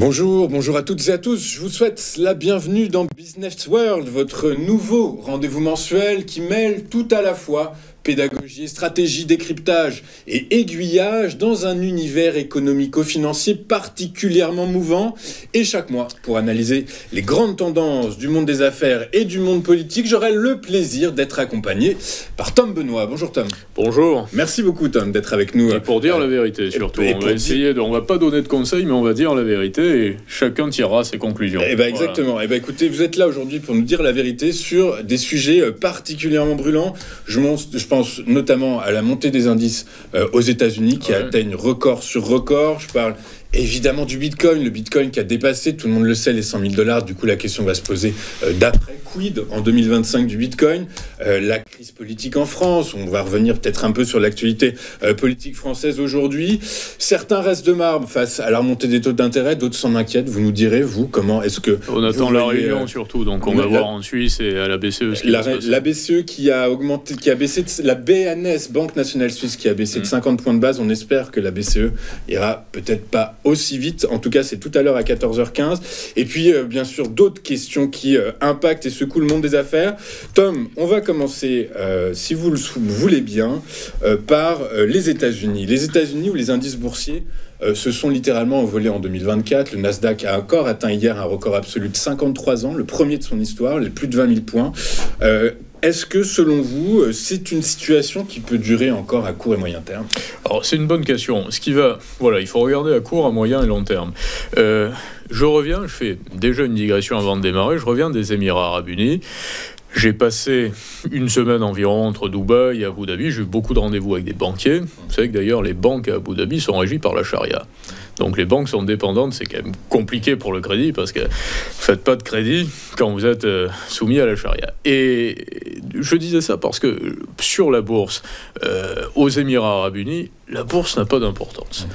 Bonjour à toutes et à tous. Je vous souhaite la bienvenue dans Business World, votre nouveau rendez-vous mensuel qui mêle tout à la fois pédagogie, stratégie, décryptage et aiguillage dans un univers économico-financier particulièrement mouvant. Et chaque mois, pour analyser les grandes tendances du monde des affaires et du monde politique, j'aurai le plaisir d'être accompagné par Tom Benoît. Bonjour Tom. Bonjour. Merci beaucoup Tom d'être avec nous. Et pour dire la vérité surtout. On va pas donner de conseils, mais on va dire la vérité et chacun tirera ses conclusions. Exactement. Écoutez, vous êtes là aujourd'hui pour nous dire la vérité sur des sujets particulièrement brûlants. Je pense notamment à la montée des indices aux États-Unis qui atteignent record sur record. Je parle évidemment du Bitcoin, le Bitcoin qui a dépassé, tout le monde le sait, les 100 000 $. Du coup, la question va se poser d'après quid en 2025 du Bitcoin. La crise politique en France, on va revenir peut-être un peu sur l'actualité politique française aujourd'hui. Certains restent de marbre face à la remontée des taux d'intérêt, d'autres s'en inquiètent. Vous nous direz, vous, comment est-ce que... On attend la réunion surtout, donc on va voir en Suisse et à la BCE ce qui va se passer. La BCE qui a augmenté, qui a baissé, la BNS, Banque Nationale Suisse, qui a baissé de 50 points de base. On espère que la BCE ira peut-être pas aussi vite. En tout cas, c'est tout à l'heure à 14h15. Et puis, bien sûr, d'autres questions qui impactent et secouent le monde des affaires. Tom, on va commencer, si vous le voulez bien, par les États-Unis. Les États-Unis où les indices boursiers se sont littéralement envolés en 2024. Le Nasdaq a encore atteint hier un record absolu de 53 ans, le premier de son histoire, les plus de 20 000 points. Est-ce que, selon vous, c'est une situation qui peut durer encore à court et moyen terme ? Alors, c'est une bonne question. Il faut regarder à court, à moyen et long terme. Je fais déjà une digression avant de démarrer, je reviens des Émirats Arabes Unis. J'ai passé une semaine environ entre Dubaï et Abu Dhabi. J'ai eu beaucoup de rendez-vous avec des banquiers. Vous savez que d'ailleurs, les banques à Abu Dhabi sont régies par la charia. Donc les banques sont dépendantes, c'est quand même compliqué pour le crédit parce que vous ne faites pas de crédit quand vous êtes soumis à la charia. Et je disais ça parce que sur la bourse, aux Émirats Arabes Unis, la bourse n'a pas d'importance.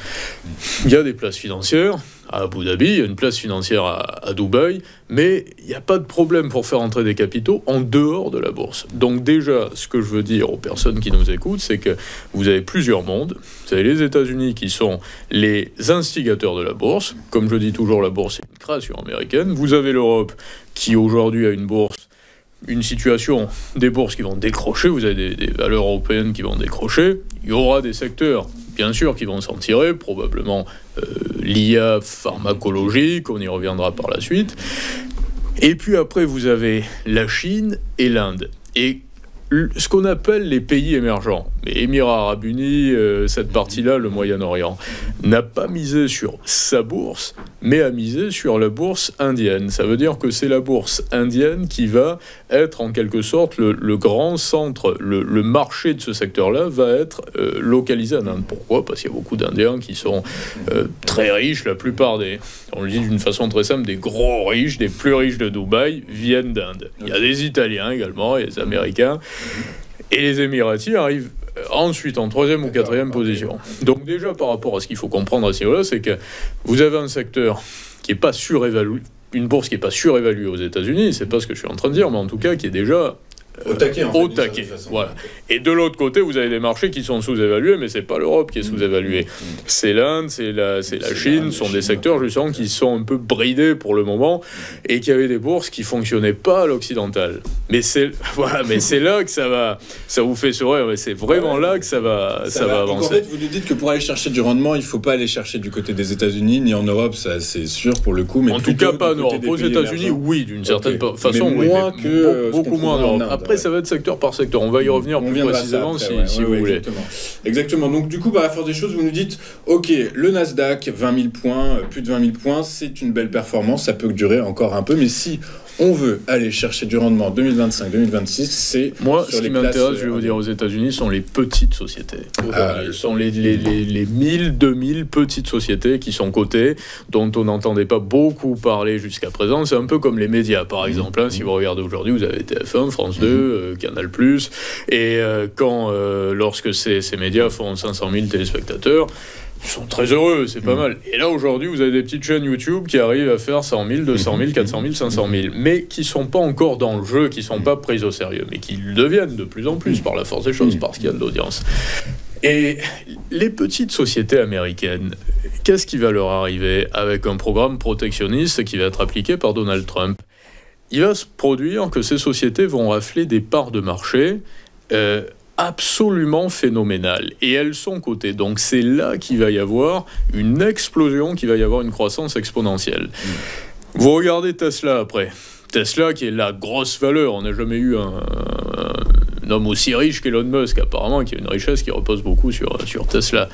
Il y a des places financières à Abu Dhabi, il y a une place financière à Dubaï, mais il n'y a pas de problème pour faire entrer des capitaux en dehors de la bourse. Donc déjà, ce que je veux dire aux personnes qui nous écoutent, c'est que vous avez plusieurs mondes. Vous avez les États-Unis qui sont les instigateurs de la bourse. Comme je dis toujours, la bourse est une création américaine. Vous avez l'Europe qui aujourd'hui a une situation des bourses qui vont décrocher. Vous avez des valeurs européennes qui vont décrocher. Il y aura des secteurs, bien sûr, qui vont s'en tirer, probablement l'IA pharmacologique, on y reviendra par la suite. Et puis après, vous avez la Chine et l'Inde. Et ce qu'on appelle les pays émergents, les Émirats Arabes Unis, cette partie-là, le Moyen-Orient, n'a pas misé sur sa bourse, mais a misé sur la bourse indienne. Ça veut dire que c'est la bourse indienne qui va être en quelque sorte le grand centre, le marché de ce secteur-là va être localisé en Inde. Pourquoi ? Parce qu'il y a beaucoup d'Indiens qui sont très riches, la plupart on le dit d'une façon très simple, des gros riches, des plus riches de Dubaï viennent d'Inde. Il y a des Italiens également, et des Américains. Et les Émiratis arrivent ensuite en 3e ou 4e position. Donc déjà, par rapport à ce qu'il faut comprendre à ce niveau-là, c'est que vous avez un secteur qui n'est pas surévalué, une bourse qui n'est pas surévaluée aux États-Unis, c'est pas ce que je suis en train de dire, mais en tout cas qui est déjà au taquet. Voilà. Et de l'autre côté, vous avez des marchés qui sont sous-évalués, mais c'est pas l'Europe qui est sous-évaluée. C'est l'Inde, c'est la Chine, sont des secteurs justement qui sont un peu bridés pour le moment et qui avaient des bourses qui fonctionnaient pas à l'occidental. Mais c'est là que ça vous fait sourire. Mais c'est vraiment là que ça va avancer. Donc en fait, vous nous dites que pour aller chercher du rendement, il faut pas aller chercher du côté des États-Unis ni en Europe, ça c'est sûr pour le coup. Mais en tout cas, pas en Europe. Aux États-Unis, oui, d'une certaine façon, mais moins que beaucoup moins en Europe. Après, ça va être secteur par secteur. On va y revenir plus précisément si vous voulez. Exactement. Donc, du coup, à la force des choses, vous nous dites, OK, le Nasdaq, 20 000 points, plus de 20 000 points, c'est une belle performance. Ça peut durer encore un peu. Mais si on veut aller chercher du rendement en 2025-2026, c'est... Moi, ce qui m'intéresse, je vais vous dire, aux États-Unis, sont les petites sociétés. Ce sont les 1000, 2000 petites sociétés qui sont cotées, dont on n'entendait pas beaucoup parler jusqu'à présent. C'est un peu comme les médias, par exemple. Si vous regardez aujourd'hui, vous avez TF1, France 2, Canal+. Et lorsque ces médias font 500 000 téléspectateurs, ils sont très heureux, c'est pas mal. Et là, aujourd'hui, vous avez des petites chaînes YouTube qui arrivent à faire 100 000, 200 000, 400 000, 500 000, mais qui sont pas encore dans le jeu, qui sont pas prises au sérieux, mais qui le deviennent de plus en plus par la force des choses, parce qu'il y a de l'audience. Et les petites sociétés américaines, qu'est-ce qui va leur arriver avec un programme protectionniste qui va être appliqué par Donald Trump ? Il va se produire que ces sociétés vont rafler des parts de marché absolument phénoménales. Et elles sont cotées. Donc c'est là qu'il va y avoir une explosion, qu'il va y avoir une croissance exponentielle. Vous regardez Tesla après. Tesla qui est la grosse valeur. On n'a jamais eu un homme aussi riche qu'Elon Musk, apparemment, qui a une richesse qui repose beaucoup sur Tesla.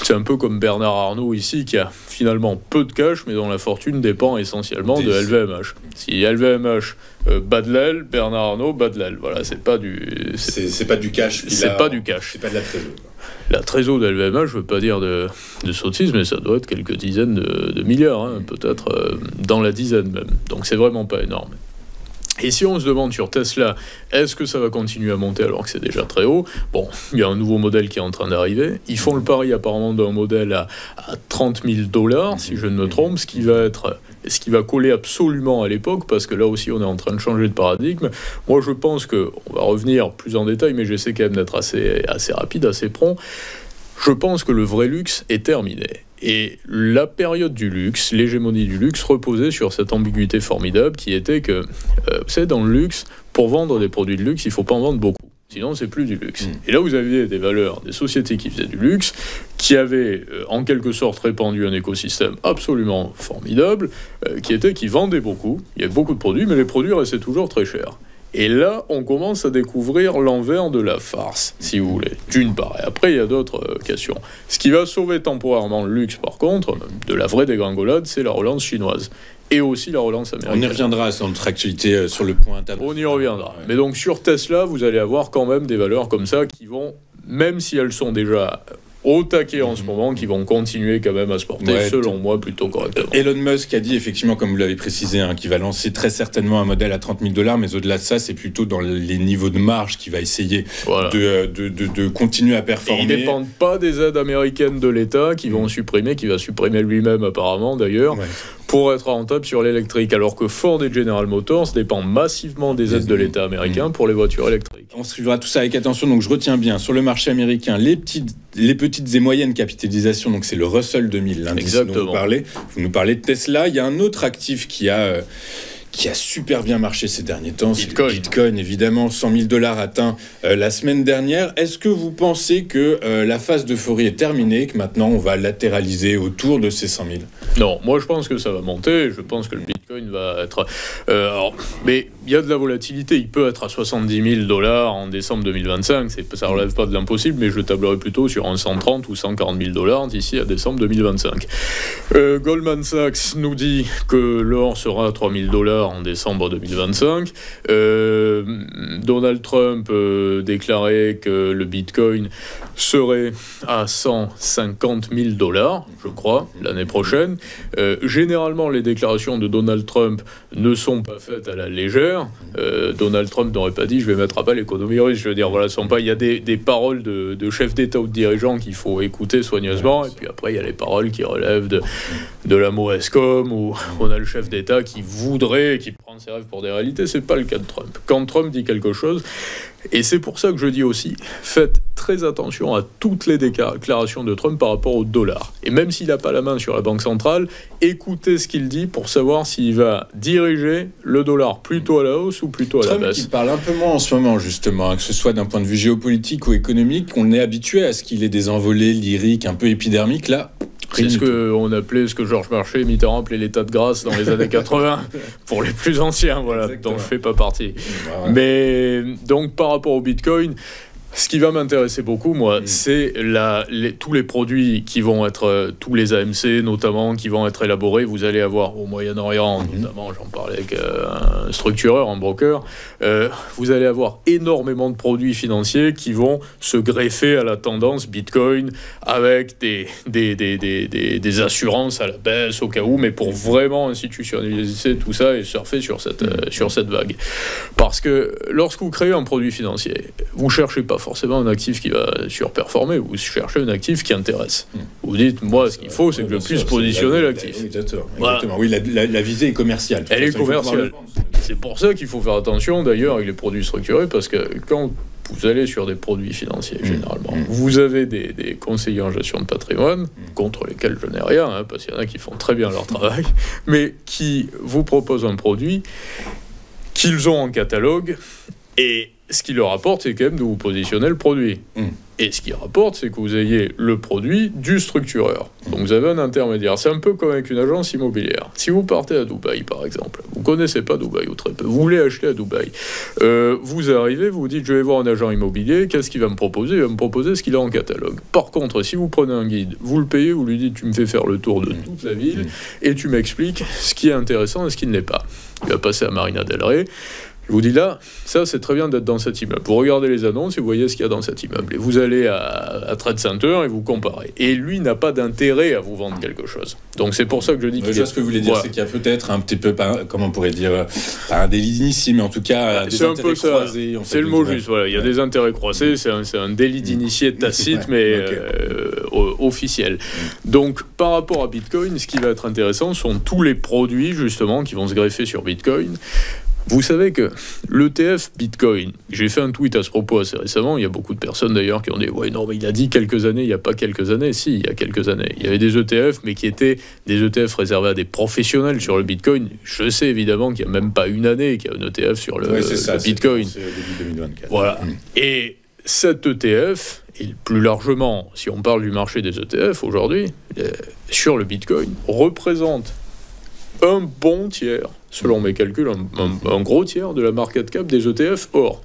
C'est un peu comme Bernard Arnault ici, qui a finalement peu de cash, mais dont la fortune dépend essentiellement de LVMH. Si LVMH bat de l'aile, Bernard Arnault bat de l'aile. Voilà, c'est pas du... C'est pas du cash. C'est pas du cash. C'est pas de la trésor. La trésor de LVMH, je veux pas dire de sottise, mais ça doit être quelques dizaines de milliards, hein, peut-être dans la dizaine même. Donc c'est vraiment pas énorme. Et si on se demande sur Tesla, est-ce que ça va continuer à monter alors que c'est déjà très haut ? Bon, il y a un nouveau modèle qui est en train d'arriver. Ils font le pari apparemment d'un modèle à $30 000, si je ne me trompe, ce qui va coller absolument à l'époque, parce que là aussi on est en train de changer de paradigme. Moi je pense qu'on va revenir plus en détail, mais j'essaie quand même d'être assez rapide, assez prompt. Je pense que le vrai luxe est terminé. Et la période du luxe, l'hégémonie du luxe, reposait sur cette ambiguïté formidable qui était que, vous savez, dans le luxe, pour vendre des produits de luxe, il ne faut pas en vendre beaucoup. Sinon, c'est plus du luxe. Et là, vous aviez des valeurs, des sociétés qui faisaient du luxe, qui avaient en quelque sorte répandu un écosystème absolument formidable, qui vendait beaucoup. Il y avait beaucoup de produits, mais les produits restaient toujours très chers. Et là, on commence à découvrir l'envers de la farce, si vous voulez, d'une part. Et après, il y a d'autres questions. Ce qui va sauver temporairement le luxe, par contre, de la vraie dégringolade, c'est la relance chinoise. Et aussi la relance américaine. On y reviendra sur notre actualité sur le point international. On y reviendra. Mais donc, sur Tesla, vous allez avoir quand même des valeurs comme ça qui vont, même si elles sont déjà au taquet en ce moment, qui vont continuer quand même à se porter, selon moi, plutôt correctement. Elon Musk a dit, effectivement, comme vous l'avez précisé, qu'il va lancer très certainement un modèle à $30 000, mais au-delà de ça, c'est plutôt dans les niveaux de marge qu'il va essayer de continuer à performer. Et ils ne dépendent pas des aides américaines de l'État qui va supprimer lui-même apparemment d'ailleurs, pour être rentable sur l'électrique, alors que Ford et General Motors dépendent massivement des aides de l'État américain pour les voitures électriques. On suivra tout ça avec attention, donc je retiens bien, sur le marché américain, les petites et moyennes capitalisations, donc c'est le Russell 2000, l'indice dont vous nous parlez de Tesla. Il y a un autre actif qui a super bien marché ces derniers temps, c'est le Bitcoin, évidemment, $100 000 atteint la semaine dernière. Est-ce que vous pensez que la phase d'euphorie est terminée, que maintenant on va latéraliser autour de ces 100 000 ? Non, moi je pense que ça va monter, je pense que le Bitcoin va être... mais il y a de la volatilité, il peut être à $70 000 en décembre 2025, ça ne relève pas de l'impossible, mais je tablerai plutôt sur un 130 ou $140 000 d'ici à décembre 2025. Goldman Sachs nous dit que l'or sera à $3 000 en décembre 2025. Donald Trump déclarait que le Bitcoin serait à $150 000, je crois, l'année prochaine. Généralement, les déclarations de Donald Trump ne sont pas faites à la légère. Donald Trump n'aurait pas dit « je vais mettre à bas l'économie russe ». Je veux dire, voilà, il y a des paroles de chefs d'État ou de dirigeants qu'il faut écouter soigneusement. Et puis après, il y a les paroles qui relèvent de la mauvaise com, où on a le chef d'État qui voudrait, qui prend ses rêves pour des réalités. C'est pas le cas de Trump. Quand Trump dit quelque chose, et c'est pour ça que je dis aussi, faites très attention à toutes les déclarations de Trump par rapport au dollar. Et même s'il n'a pas la main sur la Banque centrale, écoutez ce qu'il dit pour savoir s'il va diriger le dollar plutôt à la hausse ou plutôt à la baisse. Trump, il parle un peu moins en ce moment, justement, que ce soit d'un point de vue géopolitique ou économique. On est habitué à ce qu'il ait des envolées lyriques un peu épidermiques. Là, c'est ce qu'on appelait, ce que Georges Marchais, Mitterrand appelait l'état de grâce dans les années 80, pour les plus anciens, voilà, dont je ne fais pas partie. Ouais. Mais donc, par rapport au Bitcoin, ce qui va m'intéresser beaucoup, moi, c'est tous les produits qui vont être, tous les AMC notamment, qui vont être élaborés. Vous allez avoir au Moyen-Orient, notamment, j'en parlais avec un structureur, un broker, vous allez avoir énormément de produits financiers qui vont se greffer à la tendance Bitcoin avec des assurances à la baisse au cas où, mais pour vraiment institutionnaliser tout ça et surfer sur cette vague. Parce que lorsque vous créez un produit financier, vous ne cherchez pas forcément un actif qui va surperformer, vous cherchez un actif qui intéresse. Vous dites, moi, ce qu'il faut, c'est que je puisse positionner l'actif. Exactement. Oui, la visée est commerciale. Elle est commerciale. C'est pour ça qu'il faut faire attention, d'ailleurs, avec les produits structurés, parce que quand vous allez sur des produits financiers, généralement. Vous avez des conseillers en gestion de patrimoine, contre lesquels je n'ai rien, hein, parce qu'il y en a qui font très bien leur travail, mais qui vous proposent un produit qu'ils ont en catalogue, et ce qui leur rapporte, c'est quand même de vous positionner le produit. Et ce qui rapporte, c'est que vous ayez le produit du structureur. Donc vous avez un intermédiaire. C'est un peu comme avec une agence immobilière. Si vous partez à Dubaï, par exemple, vous ne connaissez pas Dubaï ou très peu, vous voulez acheter à Dubaï, vous arrivez, vous vous dites, je vais voir un agent immobilier, qu'est-ce qu'il va me proposer? Il va me proposer ce qu'il a en catalogue. Par contre, si vous prenez un guide, vous le payez, vous lui dites, tu me fais faire le tour de toute la ville, et tu m'expliques ce qui est intéressant et ce qui ne l'est pas. Il va passer à Marina del Rey. Je vous dis là, ça c'est très bien d'être dans cet immeuble. Vous regardez les annonces et vous voyez ce qu'il y a dans cet immeuble. Et vous allez à Trade Center et vous comparez. Et lui n'a pas d'intérêt à vous vendre quelque chose. Donc c'est pour ça que je dis qu'il y a... Ce que vous voulez dire, c'est qu'il y a peut-être un petit peu, comment on pourrait dire, pas un délit d'initié, mais en tout cas des intérêts croisés. C'est le mot juste, voilà. Il y a des intérêts croisés, c'est un délit d'initié tacite, mais officiel. Donc par rapport à Bitcoin, ce qui va être intéressant sont tous les produits justement qui vont se greffer sur Bitcoin. Vous savez que l'ETF Bitcoin, j'ai fait un tweet à ce propos assez récemment, il y a beaucoup de personnes d'ailleurs qui ont dit « Ouais, non, mais il a dit quelques années, il n'y a pas quelques années. » Si, il y a quelques années. Il y avait des ETF, mais qui étaient des ETF réservés à des professionnels sur le Bitcoin. Je sais évidemment qu'il n'y a même pas une année qu'il y a un ETF sur le Bitcoin. C'est début 2024. Voilà. Et cet ETF, et plus largement, si on parle du marché des ETF aujourd'hui, sur le Bitcoin, représente un bon tiers, selon mes calculs, un gros tiers de la market cap des ETF or.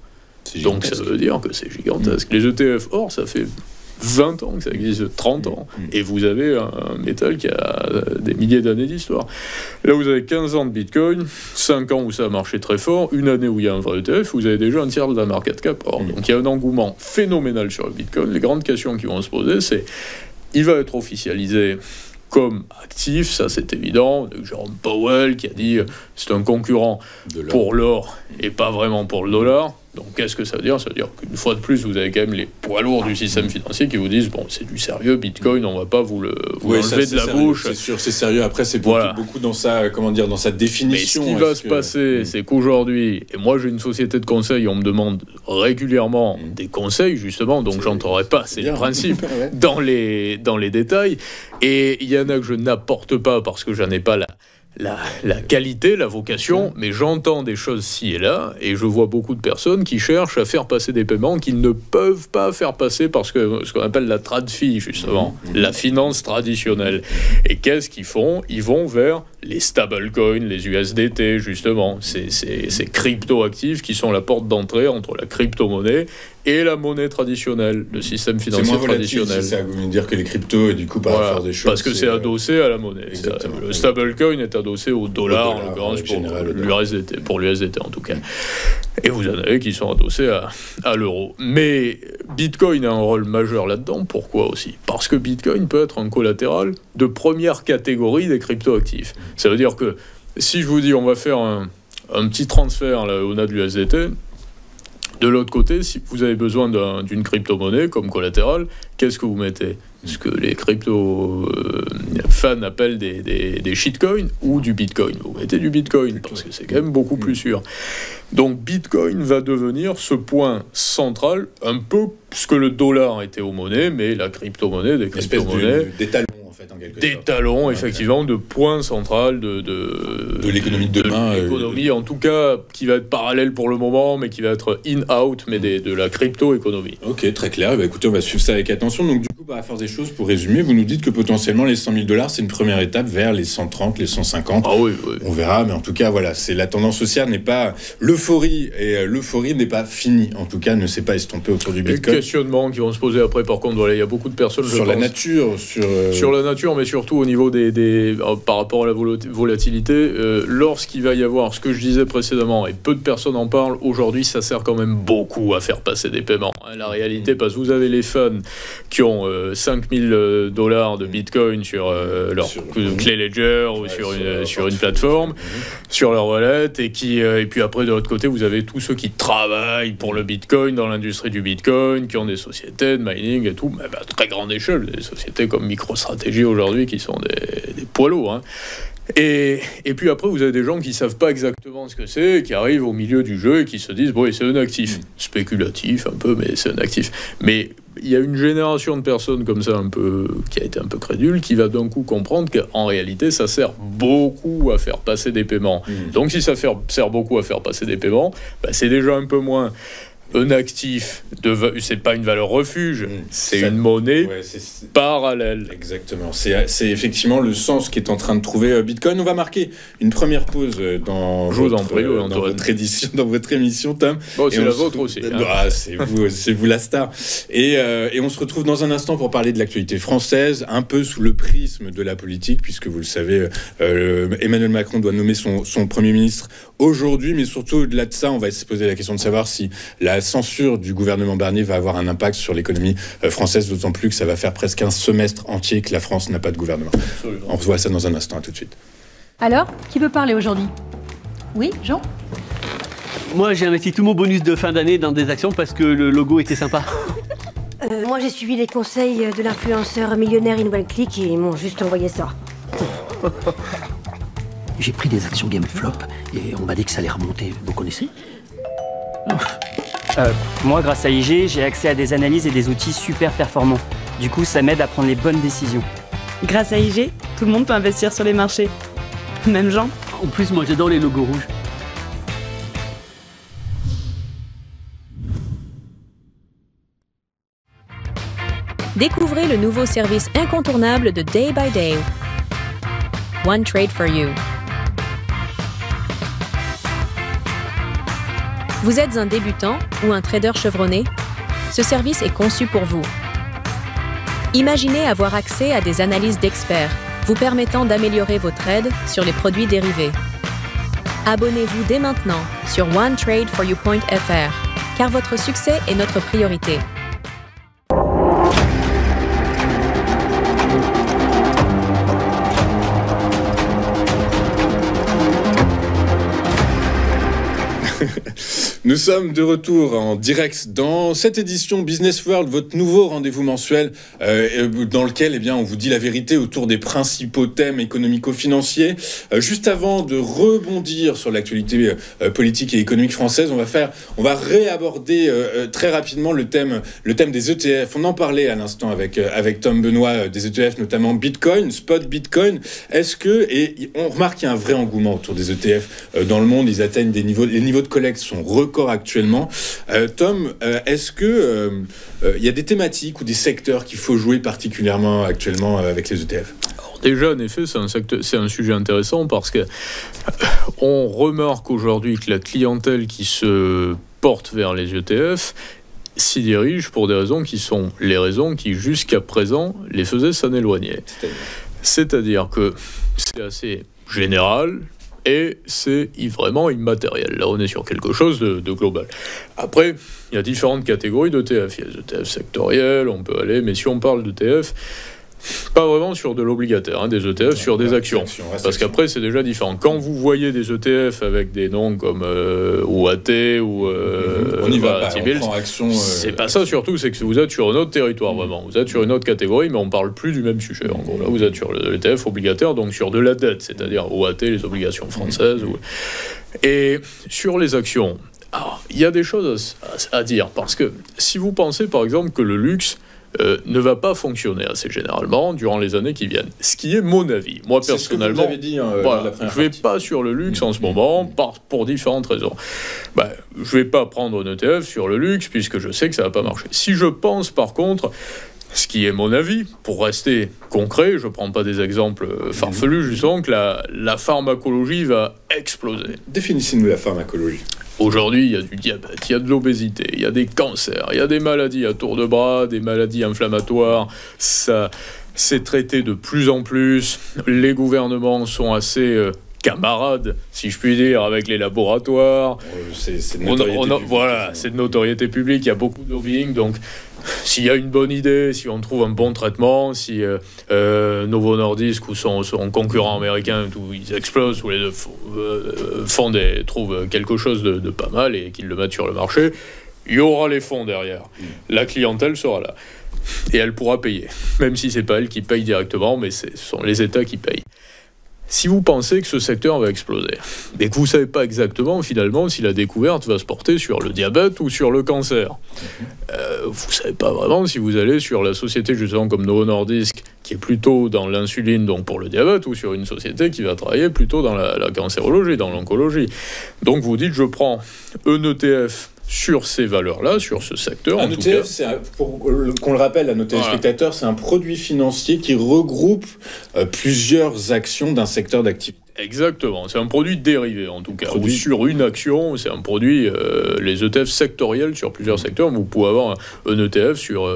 Donc ça veut dire que c'est gigantesque. Les ETF or, ça fait 20 ans que ça existe, 30 ans. Et vous avez un métal qui a des milliers d'années d'histoire. Là, vous avez 15 ans de Bitcoin, 5 ans où ça a marché très fort, une année où il y a un vrai ETF, vous avez déjà un tiers de la market cap or. Donc il y a un engouement phénoménal sur le Bitcoin. Les grandes questions qui vont se poser, c'est il va être officialisé comme actif, ça c'est évident. Jérôme Powell qui a dit c'est un concurrent pour l'or et pas vraiment pour le dollar. Donc qu'est-ce que ça veut dire? Ça veut dire qu'une fois de plus, vous avez quand même les poids lourds du système financier qui vous disent bon, c'est du sérieux, Bitcoin, on va pas vous enlever de la bouche. C'est sûr, c'est sérieux. Après, c'est beaucoup dans sa, dans sa définition. Mais ce qui va se passer, c'est qu'aujourd'hui, et moi j'ai une société de conseil, on me demande régulièrement des conseils justement, donc j'entrerai pas, c'est le principe, dans les détails. Et il y en a que je n'apporte pas parce que j'en ai pas la qualité, la vocation, mais j'entends des choses ci et là, et je vois beaucoup de personnes qui cherchent à faire passer des paiements qu'ils ne peuvent pas faire passer parce que ce qu'on appelle la trad-fi, justement, la finance traditionnelle. Et qu'est-ce qu'ils font? Ils vont vers les stablecoins, les USDT, justement, ces crypto-actifs qui sont la porte d'entrée entre la crypto-monnaie et la monnaie traditionnelle, le système financier traditionnel. C'est ça, vous voulez dire que les cryptos, et du coup, par faire des choses... Parce que c'est adossé à la monnaie. Le stablecoin est adossé au dollar, en l'occurrence, pour l'USDT en tout cas. Et vous en avez qui sont adossés à l'euro. Mais Bitcoin a un rôle majeur là-dedans. Pourquoi aussi? Parce que Bitcoin peut être un collatéral de première catégorie des crypto-actifs. Ça veut dire que si je vous dis on va faire un petit transfert là, au NAD de l'USDT, de l'autre côté, si vous avez besoin d'une crypto-monnaie comme collatéral, qu'est-ce que vous mettez? Ce que les crypto-fans appellent des shitcoins ou du Bitcoin. Vous mettez du Bitcoin, parce que c'est quand même beaucoup plus sûr. Donc Bitcoin va devenir ce point central, un peu ce que le dollar était aux monnaies, mais la crypto-monnaie, des crypto-monnaies... Des talons, en fait, en quelque sorte. Des talons, effectivement, de point central de l'économie de demain. De l'économie, en tout cas, qui va être parallèle pour le moment, mais qui va être in-out, mais de la crypto-économie. Ok, très clair. Écoutez, on va suivre ça avec attention. Donc du coup, à force des choses, pour résumer, vous nous dites que potentiellement les 100 000 $, c'est une première étape vers les 130, les 150. Ah oui. On verra, mais en tout cas, voilà, c'est la tendance haussière n'est pas l'euphorie, et l'euphorie n'est pas finie. En tout cas, ne s'est pas estompée autour du Bitcoin. Les questionnements qui vont se poser après, par contre, voilà, il y a beaucoup de personnes sur la nature, sur la nature, mais surtout au niveau par rapport à la volatilité. Lorsqu'il va y avoir ce que je disais précédemment, et peu de personnes en parlent aujourd'hui, ça sert quand même beaucoup à faire passer des paiements. La réalité, parce que vous avez les fans qui ont 5 000 $ de Bitcoin sur leur clé Ledger ou sur une plateforme, sur leur wallet, et puis après de l'autre côté vous avez tous ceux qui travaillent pour le Bitcoin dans l'industrie du Bitcoin, qui ont des sociétés de mining et tout, mais à très grande échelle, des sociétés comme MicroStrategy aujourd'hui qui sont des poids lourds, hein. Et puis après, vous avez des gens qui ne savent pas exactement ce que c'est, qui arrivent au milieu du jeu et qui se disent, bon, c'est un actif. Spéculatif un peu, mais c'est un actif. Mais il y a une génération de personnes comme ça, un peu, qui a été un peu crédule, qui va d'un coup comprendre qu'en réalité, ça sert beaucoup à faire passer des paiements. Donc si ça sert beaucoup à faire passer des paiements, c'est déjà un peu moins un actif, c'est pas une valeur refuge, c'est une monnaie parallèle. Exactement, c'est effectivement le sens qu'est en train de trouver Bitcoin. On va marquer une première pause dans votre émission, Tom. Bon, c'est la vôtre aussi. C'est vous la star. Et on se retrouve dans un instant pour parler de l'actualité française, un peu sous le prisme de la politique, puisque vous le savez, Emmanuel Macron doit nommer son Premier ministre aujourd'hui, mais surtout au-delà de ça, on va se poser la question de savoir si la censure du gouvernement Barnier va avoir un impact sur l'économie française, d'autant plus que ça va faire presque un semestre entier que la France n'a pas de gouvernement. Absolument. On voit ça dans un instant, à tout de suite. Alors, qui veut parler aujourd'hui ? Oui, Jean ? Moi, j'ai investi tout mon bonus de fin d'année dans des actions parce que le logo était sympa. Moi, j'ai suivi les conseils de l'influenceur millionnaire InOneClick et ils m'ont juste envoyé ça. J'ai pris des actions GameFlop et on m'a dit que ça allait remonter. Vous connaissez ? Moi, grâce à IG, j'ai accès à des analyses et des outils super performants. Du coup, ça m'aide à prendre les bonnes décisions. Grâce à IG, tout le monde peut investir sur les marchés. Même Jean. En plus, moi, j'adore les logos rouges. Découvrez le nouveau service incontournable de Day by Day. One Trade for You. Vous êtes un débutant ou un trader chevronné? Ce service est conçu pour vous. Imaginez avoir accès à des analyses d'experts vous permettant d'améliorer vos trades sur les produits dérivés. Abonnez-vous dès maintenant sur onetradeforyou.fr car votre succès est notre priorité. Nous sommes de retour en direct dans cette édition Business World, votre nouveau rendez-vous mensuel dans lequel on vous dit la vérité autour des principaux thèmes économico-financiers. Juste avant de rebondir sur l'actualité politique et économique française, on va réaborder très rapidement le thème des ETF. On en parlait à l'instant avec Tom Benoît des ETF, notamment Bitcoin, Spot Bitcoin. Et on remarque qu'il y a un vrai engouement autour des ETF dans le monde. Ils atteignent les niveaux de collecte sont records actuellement. Tom, est-ce que il y a des thématiques ou des secteurs qu'il faut jouer particulièrement actuellement avec les ETF ? Alors déjà, en effet, c'est un sujet intéressant parce que on remarque aujourd'hui que la clientèle qui se porte vers les ETF s'y dirige pour des raisons qui sont les raisons qui jusqu'à présent les faisaient s'en éloigner. C'est-à-dire que c'est assez général. Et c'est vraiment immatériel. Là, on est sur quelque chose de global. Après, il y a différentes catégories d'ETF. Il y a des ETF sectoriels, on peut aller... Mais si on parle d'ETF, pas vraiment sur de l'obligataire, des ETF sur des actions. Parce qu'après, c'est déjà différent. Quand vous voyez des ETF avec des noms comme OAT ou on y va pas, T-Bills, on prend action, c'est pas ça surtout, c'est que vous êtes sur un autre territoire vraiment. Vous êtes sur une autre catégorie, mais on parle plus du même sujet. En gros, là, vous êtes sur l'ETF obligataire, donc sur de la dette, c'est-à-dire OAT, les obligations françaises. Et sur les actions, il y a des choses à dire. Parce que si vous pensez par exemple que le luxe ne va pas fonctionner assez généralement durant les années qui viennent. Ce qui est mon avis. Moi, personnellement, ce que vous avez dit, je ne vais pas sur le luxe en ce moment pour différentes raisons. Je ne vais pas prendre un ETF sur le luxe puisque je sais que ça ne va pas marcher. Si je pense, par contre, ce qui est mon avis, pour rester concret, je ne prends pas des exemples farfelus, justement, que la pharmacologie va exploser. Définissez-nous la pharmacologie. Aujourd'hui, il y a du diabète, il y a de l'obésité, il y a des cancers, il y a des maladies à tour de bras, des maladies inflammatoires. Ça, c'est traité de plus en plus. Les gouvernements sont assez camarades, si je puis dire, avec les laboratoires. C'est de notoriété publique. Voilà, c'est de notoriété publique. Il y a beaucoup de lobbying, donc... S'il y a une bonne idée, si on trouve un bon traitement, si Novo Nordisk ou son concurrent américain, ils explosent, ou les deux trouvent quelque chose de pas mal et qu'ils le mettent sur le marché, il y aura les fonds derrière. La clientèle sera là. Et elle pourra payer. Même si ce n'est pas elle qui paye directement, mais ce sont les États qui payent. Si vous pensez que ce secteur va exploser, mais que vous ne savez pas exactement finalement si la découverte va se porter sur le diabète ou sur le cancer, vous ne savez pas vraiment si vous allez sur la société justement comme Novo Nordisk, qui est plutôt dans l'insuline, donc pour le diabète, ou sur une société qui va travailler plutôt dans la cancérologie, dans l'oncologie. Donc vous dites, je prends un ETF sur ces valeurs-là, sur ce secteur. Un ETF, pour qu'on le rappelle à nos téléspectateurs, c'est un produit financier qui regroupe plusieurs actions d'un secteur d'activité. Exactement, c'est un produit dérivé en tout cas, ou sur une action, c'est un produit, les ETF sectoriels sur plusieurs secteurs, vous pouvez avoir un ETF sur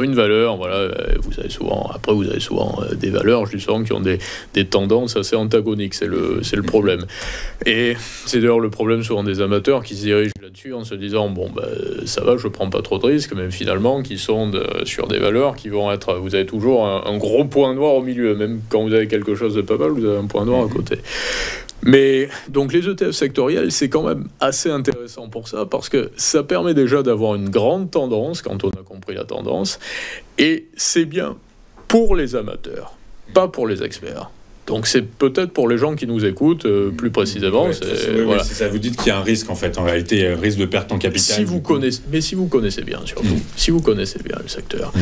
une valeur, voilà, vous avez souvent des valeurs justement qui ont des tendances assez antagoniques, c'est le problème. Et c'est d'ailleurs le problème souvent des amateurs qui se dirigent là-dessus en se disant, bon, ça va, je prends pas trop de risques, même finalement, qui sont sur des valeurs qui vont être, vous avez toujours un gros point noir au milieu, même quand vous avez quelque chose de pas mal, vous avez un point noir à côté. Mais donc les ETF sectoriels, c'est quand même assez intéressant pour ça, parce que ça permet déjà d'avoir une grande tendance, quand on a compris la tendance, et c'est bien pour les amateurs, pas pour les experts. Donc c'est peut-être pour les gens qui nous écoutent plus précisément. Ouais, voilà. C'est ça, vous dites qu'il y a un risque en fait, en réalité, un risque de perte en capital. Si vous connaissez bien surtout, si vous connaissez bien le secteur,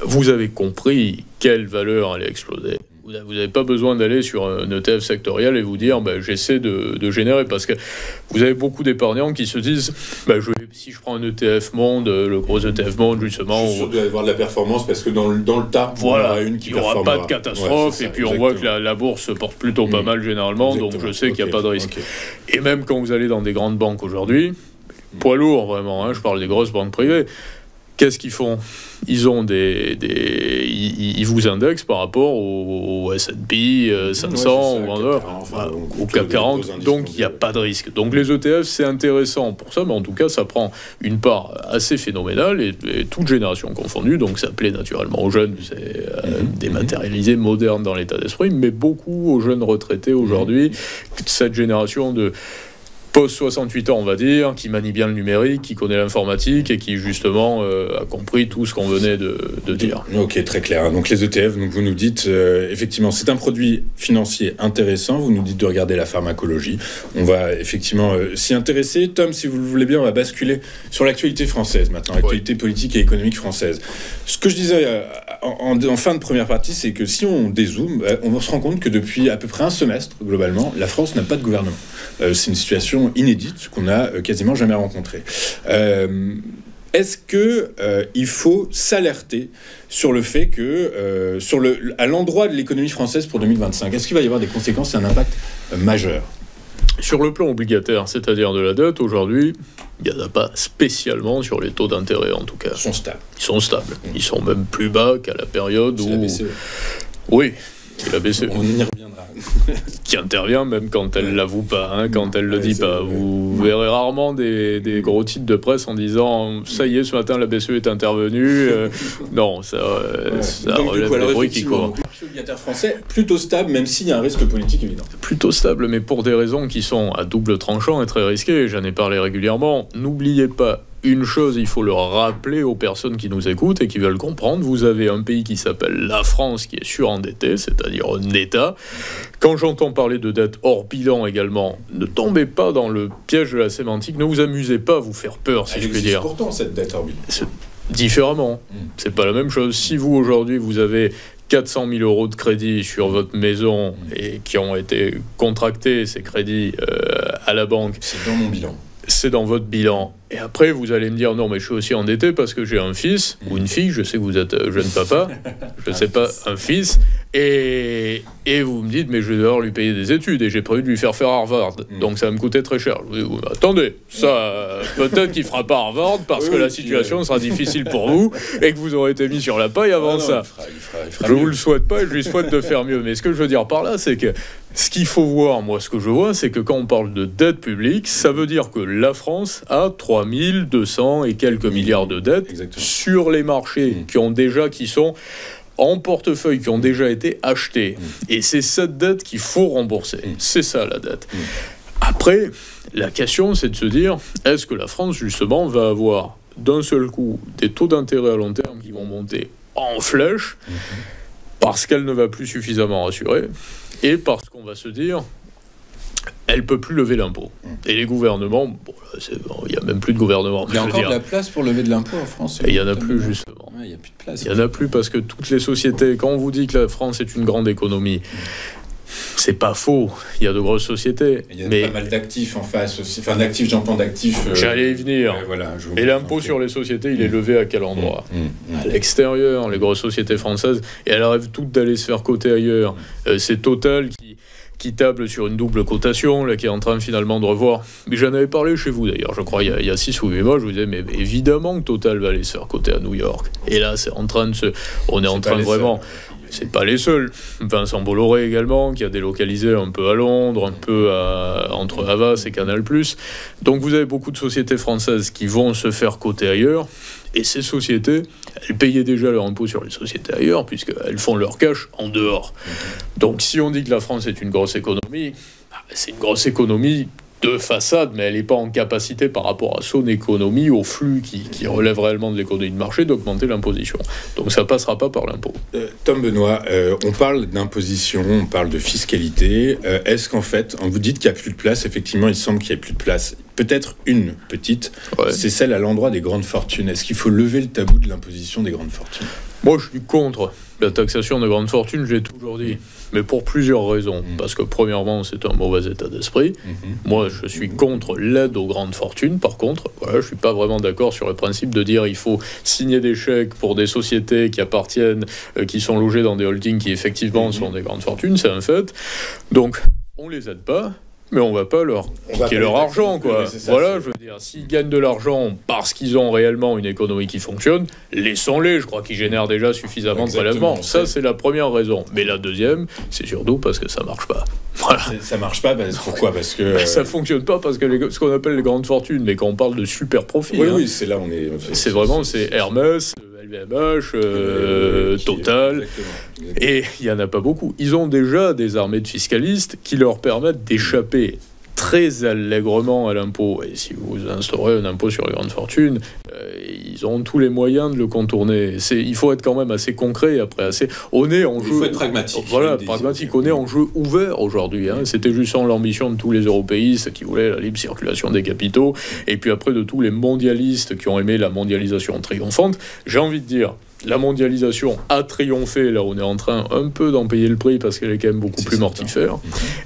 vous avez compris quelle valeur allait exploser. Vous n'avez pas besoin d'aller sur un ETF sectoriel et vous dire j'essaie de générer, parce que vous avez beaucoup d'épargnants qui se disent si je prends un ETF monde, le gros ETF monde justement, je suis sûr d'avoir de la performance, parce que dans le tas, voilà, il n'y aura pas de catastrophe, et puis on voit que la bourse se porte plutôt pas mal généralement, donc je sais qu'il n'y a pas de risque. Et même quand vous allez dans des grandes banques aujourd'hui, poids lourd vraiment, je parle des grosses banques privées, qu'est-ce qu'ils font ? Ils ont ils vous indexent par rapport au S&P 500 ou au CAC 40, donc il n'y a pas de risque. Donc les ETF, c'est intéressant pour ça, mais en tout cas, ça prend une part assez phénoménale, et toute génération confondue, donc ça plaît naturellement aux jeunes, c'est dématérialisé, moderne dans l'état d'esprit, mais beaucoup aux jeunes retraités aujourd'hui, cette génération de post-68 ans, on va dire, qui manie bien le numérique, qui connaît l'informatique et qui, justement, a compris tout ce qu'on venait de dire. Ok, très clair. Donc, les ETF, donc, vous nous dites, effectivement, c'est un produit financier intéressant. Vous nous dites de regarder la pharmacologie. On va, effectivement, s'y intéresser. Tom, si vous le voulez bien, on va basculer sur l'actualité française, maintenant, l'actualité politique et économique française. Ce que je disais en fin de première partie, c'est que si on dézoome, on se rend compte que depuis à peu près un semestre, globalement, la France n'a pas de gouvernement. C'est une situation inédite qu'on n'a quasiment jamais rencontrée. Est-ce que il faut s'alerter sur le fait que, à l'endroit de l'économie française pour 2025, est-ce qu'il va y avoir des conséquences et un impact majeur ? Sur le plan obligataire, c'est-à-dire de la dette, aujourd'hui, il n'y en a pas spécialement sur les taux d'intérêt, en tout cas. Ils sont stables. Ils sont stables. Ils sont même plus bas qu'à la période où... la BCE. Oui, c'est la BCE. On y reviendra. Qui intervient même quand elle ne l'avoue pas, quand elle ne le dit pas. Vous verrez rarement des gros titres de presse en disant « ça y est, ce matin, la BCE est intervenue ». Non, ça relève des bruits qui courent. Le marché obligataire français, plutôt stable, même s'il y a un risque politique évident. Plutôt stable, mais pour des raisons qui sont à double tranchant et très risquées. J'en ai parlé régulièrement. N'oubliez pas une chose, il faut le rappeler aux personnes qui nous écoutent et qui veulent comprendre. Vous avez un pays qui s'appelle la France, qui est surendetté, c'est-à-dire un État. Quand j'entends parler de dette hors bilan également, ne tombez pas dans le piège de la sémantique, ne vous amusez pas à vous faire peur, si je puis dire. Pourtant, cette dette hors bilan. Différemment, c'est pas la même chose. Si vous, aujourd'hui, vous avez 400 000 euros de crédit sur votre maison et qui ont été contractés, ces crédits, à la banque... C'est dans mon bilan. C'est dans votre bilan. Et après, vous allez me dire, non, mais je suis aussi endetté parce que j'ai un fils ou une fille, je sais que vous êtes jeune papa, je ne sais pas, un fils, et vous me dites, mais je vais devoir lui payer des études, et j'ai prévu de lui faire Harvard, donc ça va me coûter très cher. Je vous dis, attendez, ça, peut-être qu'il ne fera pas Harvard parce que la situation sera difficile pour vous, et que vous aurez été mis sur la paille avant ça. Il fera je ne vous le souhaite pas, et je lui souhaite de faire mieux. Mais ce que je veux dire par là, c'est que ce qu'il faut voir, moi, ce que je vois, c'est que quand on parle de dette publique, ça veut dire que la France a 3200 et quelques milliards de dettes sur les marchés qui sont en portefeuille, qui ont déjà été achetés. Et c'est cette dette qu'il faut rembourser. C'est ça, la dette. Après, la question, c'est de se dire, est-ce que la France, justement, va avoir d'un seul coup des taux d'intérêt à long terme qui vont monter en flèche parce qu'elle ne va plus suffisamment rassurer, et parce qu'on va se dire, elle ne peut plus lever l'impôt. Et les gouvernements, il n'y a même plus de gouvernement. Il y a encore de la place pour lever de l'impôt en France. Et il n'y en a plus, justement. Il n'y a plus de place. Il n'y en a plus parce que toutes les sociétés, quand on vous dit que la France est une grande économie, c'est pas faux, il y a de grosses sociétés. Il y a pas mal d'actifs en face aussi. Enfin, d'actifs, j'entends d'actifs. J'allais y venir. Voilà, et l'impôt sur les sociétés, il est levé à quel endroit ? À l'extérieur, les grosses sociétés françaises. Et elles rêvent toutes d'aller se faire coter ailleurs. C'est Total qui table sur une double cotation, là, qui est en train finalement de revoir. Mais j'en avais parlé chez vous d'ailleurs, je crois, il y a 6 ou 8 mois, je vous disais, mais évidemment que Total va aller se faire coter à New York. Et là, c'est en train de se. On est en train de vraiment. C'est pas les seuls. Vincent Bolloré également, qui a délocalisé un peu à Londres, un peu entre Havas et Canal+. Donc vous avez beaucoup de sociétés françaises qui vont se faire coter ailleurs. Et ces sociétés, elles payaient déjà leur impôt sur les sociétés ailleurs, puisqu'elles font leur cash en dehors. Donc si on dit que la France est une grosse économie, c'est une grosse économie de façade, mais elle n'est pas en capacité par rapport à son économie, au flux qui relève réellement de l'économie de marché, d'augmenter l'imposition. Donc ça ne passera pas par l'impôt. Tom Benoît, on parle d'imposition, on parle de fiscalité. Est-ce qu'en fait, on vous dit qu'il n'y a plus de place, effectivement, il semble qu'il n'y ait plus de place. Peut-être une petite, c'est celle à l'endroit des grandes fortunes. Est-ce qu'il faut lever le tabou de l'imposition des grandes fortunes ? Moi, je suis contre la taxation des grandes fortunes, je l'ai toujours dit. Mais pour plusieurs raisons. Parce que, premièrement, c'est un mauvais état d'esprit. Moi, je suis contre l'aide aux grandes fortunes. Par contre, je ne suis pas vraiment d'accord sur le principe de dire qu'il faut signer des chèques pour des sociétés qui appartiennent, qui sont logées dans des holdings qui, effectivement, sont des grandes fortunes. C'est un fait. Donc, on ne les aide pas. Mais on ne va pas leur piquer leur argent, quoi. Voilà, je veux dire, s'ils gagnent de l'argent parce qu'ils ont réellement une économie qui fonctionne, laissons-les. Je crois qu'ils génèrent déjà suffisamment de prélèvements. Ça, c'est la première raison. Mais la deuxième, c'est surtout parce que ça ne marche pas. Voilà. Ça ne marche pas, pourquoi ? Parce que ça ne fonctionne pas parce que ce qu'on appelle les grandes fortunes, mais quand on parle de super profits... Oui, c'est là où on est... C'est vraiment, c'est Hermès... LVMH, Total, et il n'y en a pas beaucoup. Ils ont déjà des armées de fiscalistes qui leur permettent d'échapper très allègrement à l'impôt. Et si vous instaurez un impôt sur les grandes fortunes, ils ont tous les moyens de le contourner. Il faut être quand même assez concret, et après assez... On est en jeu... Il faut être pragmatique. Voilà, pragmatique. On est en jeu ouvert aujourd'hui. C'était justement l'ambition de tous les européistes qui voulaient la libre circulation des capitaux, et puis après de tous les mondialistes qui ont aimé la mondialisation triomphante. J'ai envie de dire... La mondialisation a triomphé, là on est en train un peu d'en payer le prix parce qu'elle est quand même beaucoup plus mortifère.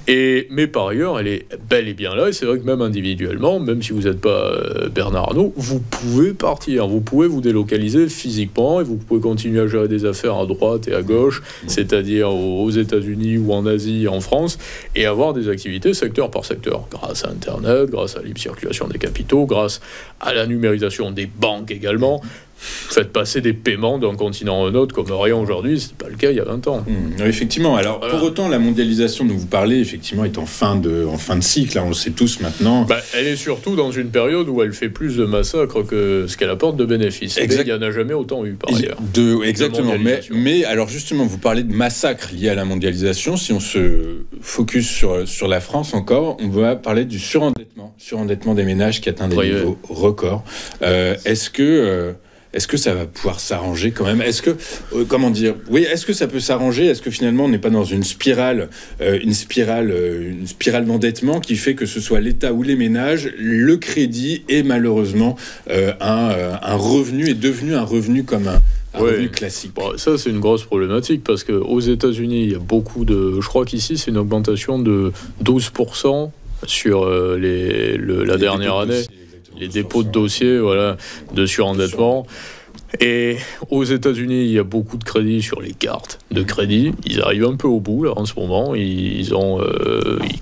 Mais par ailleurs, elle est bel et bien là, et c'est vrai que même individuellement, même si vous n'êtes pas Bernard Arnault, vous pouvez partir, vous pouvez vous délocaliser physiquement et vous pouvez continuer à gérer des affaires à droite et à gauche, c'est-à-dire aux États-Unis ou en Asie, en France, et avoir des activités secteur par secteur, grâce à Internet, grâce à la libre circulation des capitaux, grâce à la numérisation des banques également. Faites passer des paiements d'un continent à un autre comme rien aujourd'hui, ce n'est pas le cas il y a 20 ans. Effectivement, alors pour autant la mondialisation dont vous parlez effectivement est en fin de cycle, on le sait tous maintenant. Elle est surtout dans une période où elle fait plus de massacres que ce qu'elle apporte de bénéfices. Mais il n'y en a jamais autant eu par ailleurs. Exactement, mais alors justement vous parlez de massacres liés à la mondialisation, si on se focus sur la France encore, on va parler du surendettement des ménages qui atteint des niveaux records. Est-ce que ça va pouvoir s'arranger quand même ? Est-ce que, est-ce que ça peut s'arranger ? Est-ce que finalement on n'est pas dans une spirale d'endettement qui fait que ce soit l'État ou les ménages, le crédit est malheureusement un revenu, est devenu un revenu comme un revenu classique. Ça, c'est une grosse problématique parce qu'aux États-Unis, il y a beaucoup de... Je crois qu'ici, c'est une augmentation de 12% sur la dernière année. Les dépôts de dossiers, de surendettement. Et aux États-Unis, il y a beaucoup de crédits sur les cartes de crédit. Ils arrivent un peu au bout, là, en ce moment. Ils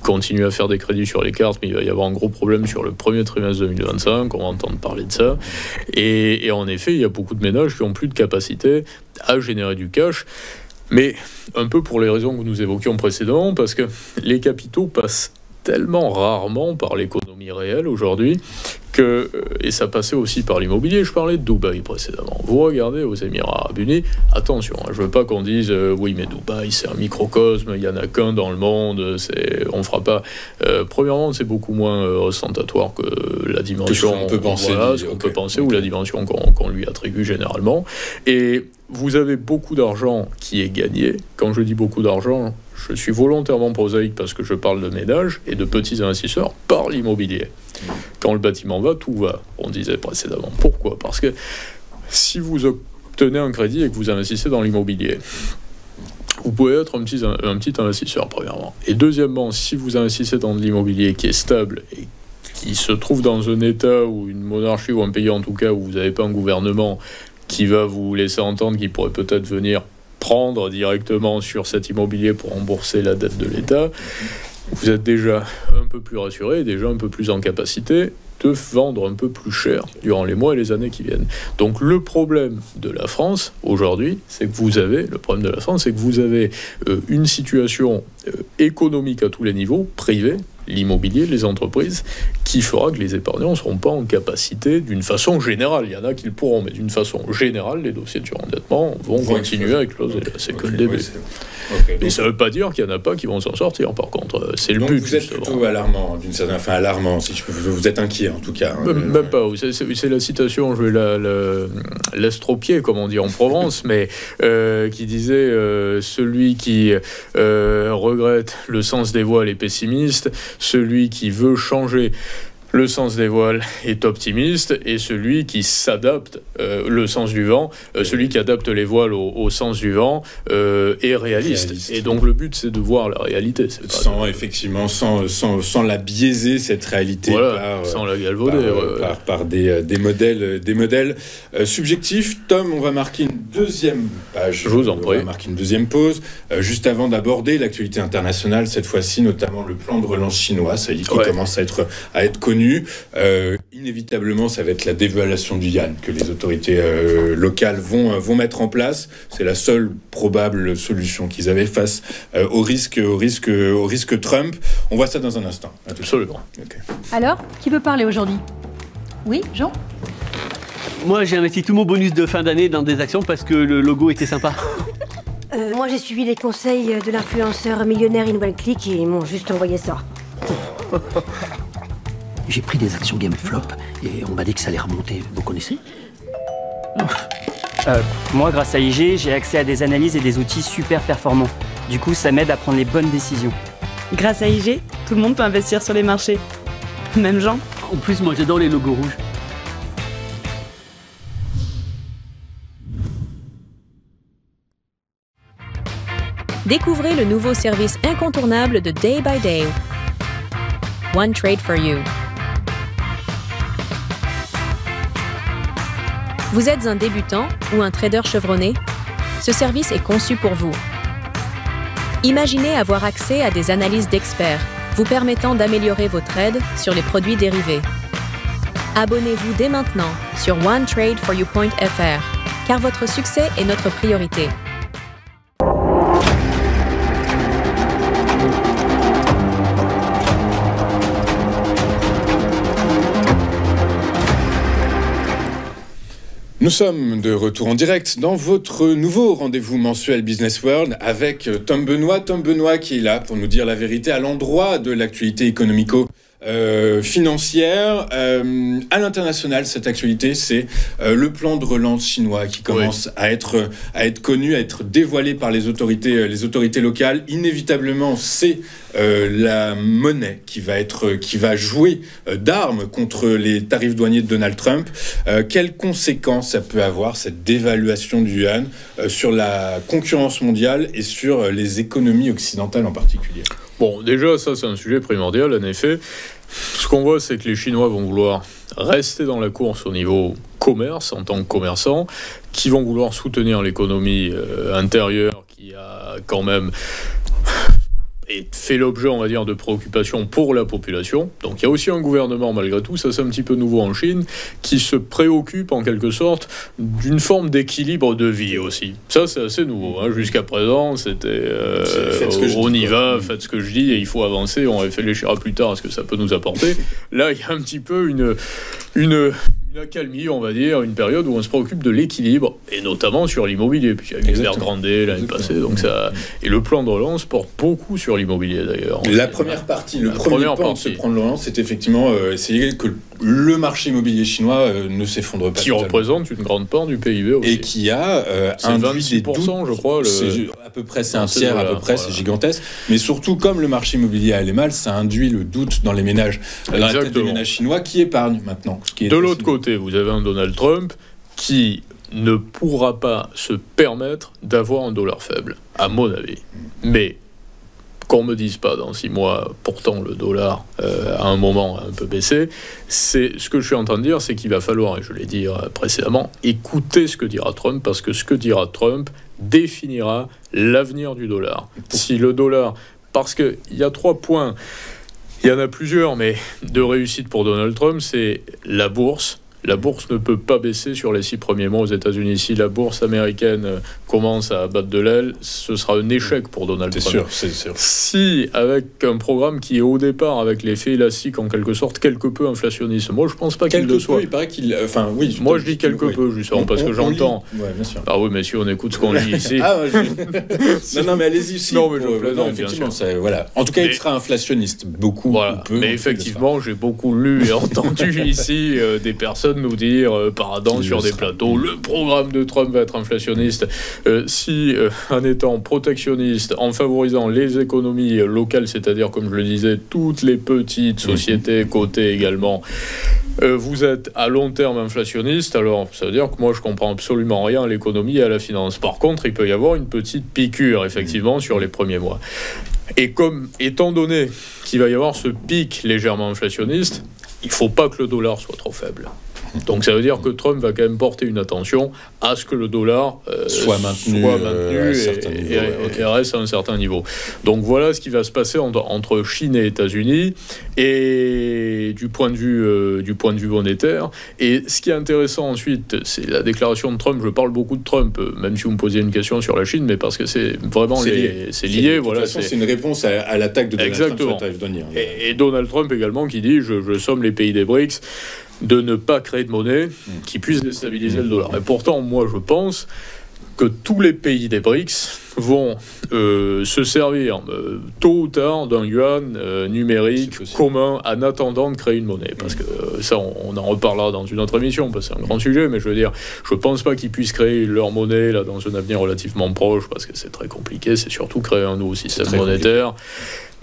continuent à faire des crédits sur les cartes, mais il va y avoir un gros problème sur le premier trimestre 2025. On va entendre parler de ça. Et en effet, il y a beaucoup de ménages qui n'ont plus de capacité à générer du cash. Mais un peu pour les raisons que nous évoquions précédemment, parce que les capitaux passent tellement rarement par l'économie réelle aujourd'hui et ça passait aussi par l'immobilier. Je parlais de Dubaï précédemment. Vous regardez aux Émirats Arabes Unis, attention, je ne veux pas qu'on dise oui, mais Dubaï, c'est un microcosme, il n'y en a qu'un dans le monde, on ne fera pas. Premièrement, c'est beaucoup moins ostentatoire que la dimension qu'on peut penser, peut penser, ou la dimension qu'on lui attribue généralement. Et vous avez beaucoup d'argent qui est gagné. Quand je dis beaucoup d'argent, je suis volontairement prosaïque parce que je parle de ménages et de petits investisseurs par l'immobilier. Quand le bâtiment va, tout va, on disait précédemment. Pourquoi ? Parce que si vous obtenez un crédit et que vous investissez dans l'immobilier, vous pouvez être un petit investisseur, premièrement. Et deuxièmement, si vous investissez dans de l'immobilier qui est stable et qui se trouve dans un État ou une monarchie ou un pays en tout cas où vous n'avez pas un gouvernement qui va vous laisser entendre qu'il pourrait peut-être venir prendre directement sur cet immobilier pour rembourser la dette de l'État, vous êtes déjà un peu plus rassuré, déjà un peu plus en capacité de vendre un peu plus cher durant les mois et les années qui viennent. Donc le problème de la France aujourd'hui, c'est que vous avez une situation économique à tous les niveaux, privée, l'immobilier, les entreprises, qui fera que les épargnants ne seront pas en capacité, d'une façon générale, il y en a qui le pourront, mais d'une façon générale, les dossiers de surendettement vont continuer avec l'os. C'est que le début. Mais ça ne veut pas dire qu'il n'y en a pas qui vont s'en sortir, par contre. C'est le but. Vous êtes plutôt alarmant, d'une certaine façon, alarmant, si je peux, vous êtes inquiet en tout cas. Même pas, c'est la citation, je vais l'estropier, comme on dit en Provence, mais qui disait celui qui regrette le sens des voiles est pessimiste, celui qui veut changer le sens des voiles est optimiste, et celui qui s'adapte, le sens du vent, celui qui adapte les voiles au sens du vent est réaliste. Et donc le but, c'est de voir la réalité. Sans la biaiser, cette réalité, sans la galvauder. Par des modèles subjectifs. Tom, on va marquer une deuxième page. Je vous en prie. On va marquer une deuxième pause, juste avant d'aborder l'actualité internationale, cette fois-ci, notamment le plan de relance chinois, ça dit qu'il commence à être connu. Inévitablement, ça va être la dévaluation du yuan que les autorités locales vont mettre en place. C'est la seule probable solution qu'ils avaient face au risque Trump. On voit ça dans un instant. Absolument. Okay. Alors, qui veut parler aujourd'hui ? Oui, Jean ? Moi, j'ai investi tout mon bonus de fin d'année dans des actions parce que le logo était sympa. Moi, j'ai suivi les conseils de l'influenceur millionnaire InOneClick et ils m'ont juste envoyé ça. J'ai pris des actions GameFlop et on m'a dit que ça allait remonter. Vous connaissez ? Moi, grâce à IG, j'ai accès à des analyses et des outils super performants. Du coup, ça m'aide à prendre les bonnes décisions. Grâce à IG, tout le monde peut investir sur les marchés. Même Jean. En plus, moi, j'adore les logos rouges. Découvrez le nouveau service incontournable de Day by Day. One Trade for You. Vous êtes un débutant ou un trader chevronné? Ce service est conçu pour vous. Imaginez avoir accès à des analyses d'experts vous permettant d'améliorer vos trades sur les produits dérivés. Abonnez-vous dès maintenant sur onetradeforyou.fr car votre succès est notre priorité. Nous sommes de retour en direct dans votre nouveau rendez-vous mensuel Business World avec Tom Benoît. Tom Benoît qui est là pour nous dire la vérité à l'endroit de l'actualité économico-financière. À l'international, cette actualité, c'est le plan de relance chinois qui commence à être connu, à être dévoilé par les autorités locales. Inévitablement, c'est la monnaie qui va jouer d'armes contre les tarifs douaniers de Donald Trump. Quelles conséquences ça peut avoir, cette dévaluation du yuan, sur la concurrence mondiale et sur les économies occidentales en particulier? Bon, déjà, ça, c'est un sujet primordial, en effet. Ce qu'on voit, c'est que les Chinois vont vouloir rester dans la course au niveau commerce, en tant que commerçants, qui vont vouloir soutenir l'économie intérieure, qui a quand même et fait l'objet, on va dire, de préoccupations pour la population. Donc il y a aussi un gouvernement, malgré tout, ça c'est un petit peu nouveau en Chine, qui se préoccupe en quelque sorte d'une forme d'équilibre de vie aussi. Ça c'est assez nouveau. Jusqu'à présent, c'était on y va, faites ce que je dis et il faut avancer, on réfléchira plus tard à ce que ça peut nous apporter. Là, il y a un petit peu une accalmie, on va dire, une période où on se préoccupe de l'équilibre, et notamment sur l'immobilier, puis il y a eu Evergrande l'année passée, donc ça... Et le plan de relance porte beaucoup sur l'immobilier, d'ailleurs. La première partie, le premier pan de ce plan de relance, c'est effectivement essayer que le marché immobilier chinois ne s'effondre pas. Qui représente une grande part du PIB aussi. Et qui a induit des doutes, je crois. À peu près, c'est un tiers, à peu près, c'est gigantesque. Mais surtout, comme le marché immobilier allait mal, ça induit le doute dans les ménages, dans la tête des ménages chinois qui épargnent maintenant. De l'autre côté, vous avez un Donald Trump qui ne pourra pas se permettre d'avoir un dollar faible, à mon avis. Mais qu'on me dise pas dans 6 mois, pourtant le dollar à un moment a un peu baissé, c'est ce que je suis en train de dire, c'est qu'il va falloir, et je l'ai dit précédemment, écouter ce que dira Trump, parce que ce que dira Trump définira l'avenir du dollar. Si le dollar, parce qu'il y a 3 points, il y en a plusieurs, mais de réussite pour Donald Trump, c'est la bourse. La bourse ne peut pas baisser sur les 6 premiers mois aux États-Unis. Si la bourse américaine commence à battre de l'aile, ce sera un échec pour Donald Trump. C'est sûr. Si, avec un programme qui est au départ, avec l'effet élastique en quelque sorte, quelque peu inflationniste, moi je pense pas qu'il le soit. Il paraît qu'il... Enfin, oui. Moi je dis quelque peu, justement, parce que j'entends... Oui, bien sûr. Ah oui, mais si on écoute ce qu'on dit ici... Non, mais allez-y. Si, non, mais je plaisante, effectivement. Voilà. En tout cas, il sera inflationniste. Beaucoup, voilà. peu. Mais effectivement, j'ai beaucoup lu et entendu ici des personnes nous dire paradant sur des plateaux, le programme de Trump va être inflationniste. Si en étant protectionniste, en favorisant les économies locales, c'est-à-dire, comme je le disais, toutes les petites sociétés cotées également, vous êtes à long terme inflationniste, alors ça veut dire que moi je comprends absolument rien à l'économie et à la finance. Par contre, il peut y avoir une petite piqûre effectivement sur les premiers mois. Et comme, étant donné qu'il va y avoir ce pic légèrement inflationniste, il ne faut pas que le dollar soit trop faible. Donc ça veut dire que Trump va quand même porter une attention à ce que le dollar soit maintenu et reste à un certain niveau. Donc voilà ce qui va se passer entre Chine et États-Unis, et du point de vue monétaire. Et ce qui est intéressant ensuite, c'est la déclaration de Trump. Je parle beaucoup de Trump, même si vous me posiez une question sur la Chine, mais parce que c'est vraiment c'est lié. Voilà, c'est une réponse à l'attaque de Donald Trump sur Taïwan. Et Donald Trump également qui dit je somme les pays des BRICS de ne pas créer de monnaie qui puisse déstabiliser le dollar. Et pourtant, moi, je pense que tous les pays des BRICS vont se servir tôt ou tard d'un yuan numérique commun en attendant de créer une monnaie. Parce que ça, on en reparlera dans une autre émission, parce que c'est un grand sujet, mais je veux dire, je ne pense pas qu'ils puissent créer leur monnaie là, dans un avenir relativement proche, parce que c'est très compliqué, c'est surtout créer un nouveau système monétaire.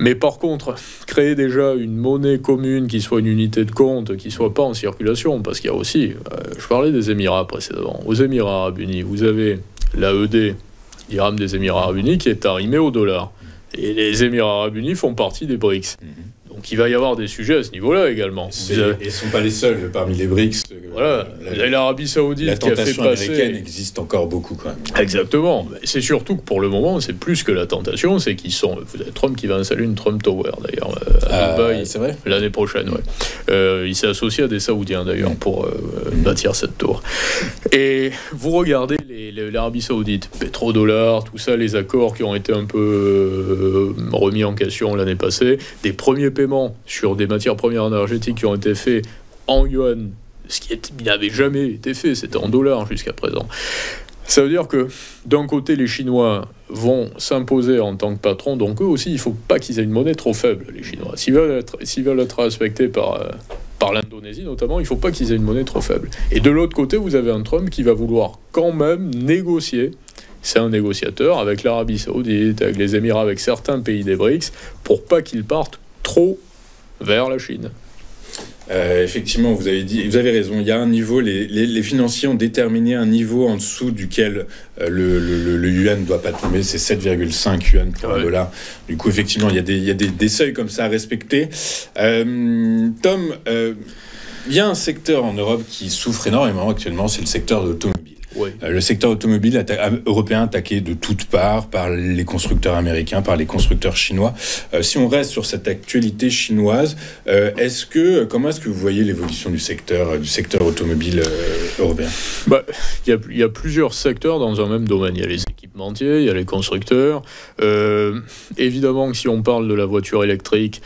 Mais par contre, créer déjà une monnaie commune qui soit une unité de compte, qui ne soit pas en circulation, parce qu'il y a aussi, je parlais des Émirats précédemment, aux Émirats Arabes Unis, vous avez l'AED, l'IRHAM des Émirats Arabes Unis, qui est arrimé au dollar. Et les Émirats Arabes Unis font partie des BRICS. Donc il va y avoir des sujets à ce niveau-là également. Ils ne sont pas les seuls parmi les BRICS. Voilà, l'Arabie Saoudite qui a fait passer... La tentation américaine existe encore beaucoup quand même. Exactement. C'est surtout que pour le moment, c'est plus que la tentation, c'est qu'ils sont... Vous avez Trump qui va installer une Trump Tower d'ailleurs à Dubaï, c'est vrai, l'année prochaine. Ouais. Il s'est associé à des Saoudiens d'ailleurs pour bâtir cette tour. Et vous regardez l'Arabie Saoudite, pétrodollar, tout ça, les accords qui ont été un peu remis en question l'année passée, des premiers paiements sur des matières premières énergétiques qui ont été faits en yuan, ce qui n'avait jamais été fait, c'était en dollars jusqu'à présent. Ça veut dire que d'un côté, les Chinois vont s'imposer en tant que patrons, donc eux aussi, il ne faut pas qu'ils aient une monnaie trop faible, les Chinois. S'ils veulent être respectés par l'Indonésie notamment, il ne faut pas qu'ils aient une monnaie trop faible. Et de l'autre côté, vous avez un Trump qui va vouloir quand même négocier. C'est un négociateur avec l'Arabie Saoudite, avec les Émirats, avec certains pays des BRICS, pour pas qu'ils partent trop vers la Chine. Effectivement, vous avez raison. Il y a un niveau. Les financiers ont déterminé un niveau en dessous duquel le yuan ne doit pas tomber. C'est 7,5 yuan pour un dollar. Du coup, effectivement, il y a des seuils comme ça à respecter. Tom, il y a un secteur en Europe qui souffre énormément actuellement, c'est le secteur de l'automobile. Le secteur automobile européen attaqué de toutes parts par les constructeurs américains, par les constructeurs chinois. Si on reste sur cette actualité chinoise, comment est-ce que vous voyez l'évolution du secteur automobile européen ? Il y a plusieurs secteurs dans un même domaine. Il y a les équipementiers, il y a les constructeurs. Évidemment que si on parle de la voiture électrique,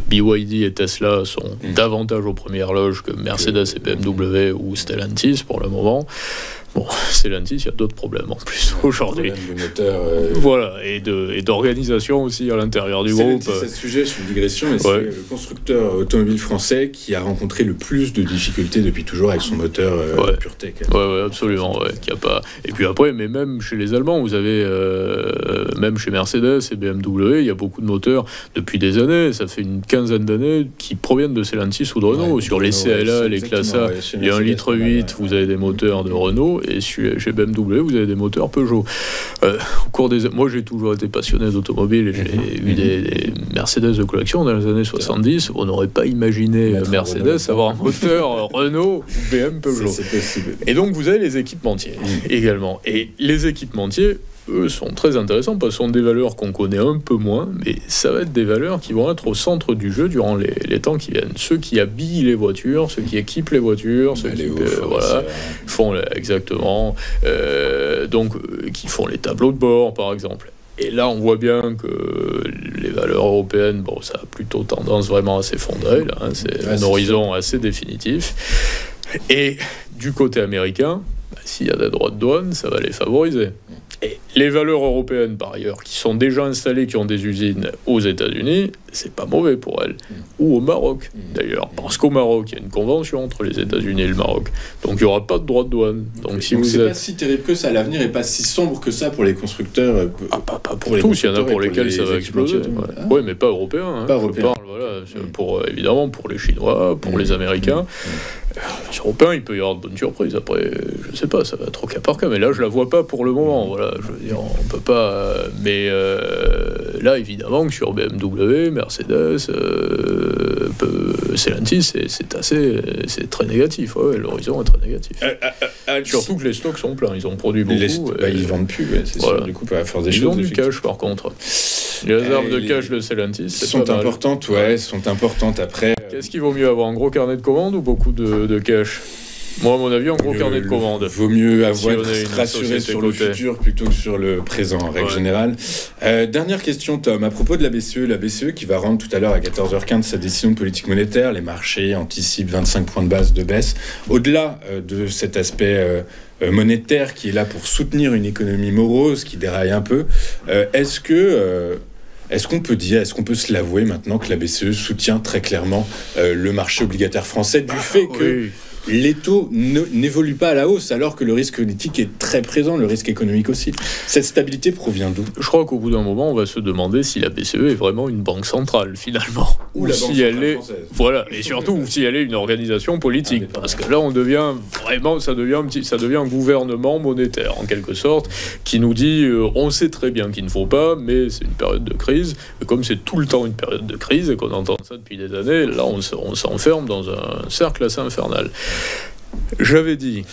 BYD et Tesla sont davantage aux premières loges que Mercedes et BMW ou Stellantis pour le moment. Bon, Stellantis, il y a d'autres problèmes en plus aujourd'hui. De moteur, Voilà, et d'organisation aussi à l'intérieur du groupe. C'est ce sujet, je suis une digression, mais c'est le constructeur automobile français qui a rencontré le plus de difficultés depuis toujours avec son moteur PureTech. Oui, absolument. Qu'il y a pas... Et puis après, mais même chez les Allemands, vous avez, même chez Mercedes et BMW, il y a beaucoup de moteurs depuis des années, ça fait une quinzaine d'années, qui proviennent de Stellantis ou de Renault. Sur les CLA, les Classe A, les 1,8 litre, vous avez des moteurs de Renault. Et chez BMW, vous avez des moteurs Peugeot. Moi, j'ai toujours été passionné d'automobile et j'ai eu des Mercedes de collection dans les années 70. On n'aurait pas imaginé Mercedes avoir un moteur Renault ou BMW Peugeot. C'est possible. Et donc, vous avez les équipementiers également. Et les équipementiers, eux, sont très intéressants parce que ce sont des valeurs qu'on connaît un peu moins, mais ça va être des valeurs qui vont être au centre du jeu durant les temps qui viennent. Ceux qui habillent les voitures, ceux qui équipent les voitures, ceux qui font exactement, qui font les tableaux de bord, par exemple. Et là, on voit bien que les valeurs européennes, ça a plutôt tendance vraiment à s'effondrer. Là, c'est un horizon assez définitif. Et du côté américain, s'il y a des droits de douane, ça va les favoriser. Et les valeurs européennes, par ailleurs, qui sont déjà installées, qui ont des usines aux États-Unis, c'est pas mauvais pour elles. Ou au Maroc, d'ailleurs. Parce qu'au Maroc, il y a une convention entre les États-Unis et le Maroc. Donc, il n'y aura pas de droit de douane. Donc c'est pas si terrible que ça. L'avenir n'est pas si sombre que ça pour les constructeurs. Pas pour tous. Il y en a pour lesquels ça va exploser. Oui, mais pas européens. Pas européens. Évidemment, pour les Chinois, pour les Américains. Les Européens, il peut y avoir de bonnes surprises. Après, je ne sais pas, ça va être au cas par cas. Mais là, je ne la vois pas pour le moment. Voilà, je veux dire, on peut pas... là, évidemment, que sur BMW, Mercedes, Stellantis, c'est très négatif. L'horizon est très négatif. Surtout que les stocks sont pleins. Ils ont produit beaucoup. Ils vendent plus, c'est sûr. Du coup, à force des choses. Ils ont du cash, par contre. Les réserves de cash de Stellantis sont importantes, sont importantes après. Qu'est-ce qu'il vaut mieux avoir, un gros carnet de commandes ou beaucoup de cash ? Moi, à mon avis, un gros carnet de commandes. Vaut mieux être rassuré sur le futur plutôt que sur le présent, en règle générale. Dernière question, Tom. À propos de la BCE qui va rendre tout à l'heure à 14h15 sa décision de politique monétaire. Les marchés anticipent 25 points de base de baisse. Au-delà de cet aspect monétaire qui est là pour soutenir une économie morose qui déraille un peu, est-ce qu'on peut dire, est-ce qu'on peut se l'avouer maintenant que la BCE soutient très clairement le marché obligataire français du fait que les taux n'évoluent pas à la hausse alors que le risque politique est très présent, le risque économique aussi. Cette stabilité provient d'où ? Je crois qu'au bout d'un moment, on va se demander si la BCE est vraiment une banque centrale, finalement. Ou la banque centrale française. Voilà, et surtout si elle est une organisation politique. Parce que là, on devient vraiment, ça devient un gouvernement monétaire, en quelque sorte, qui nous dit, on sait très bien qu'il ne faut pas, mais c'est une période de crise. Et comme c'est tout le temps une période de crise, et qu'on entend ça depuis des années, là, on s'enferme dans un cercle assez infernal. J'avais dit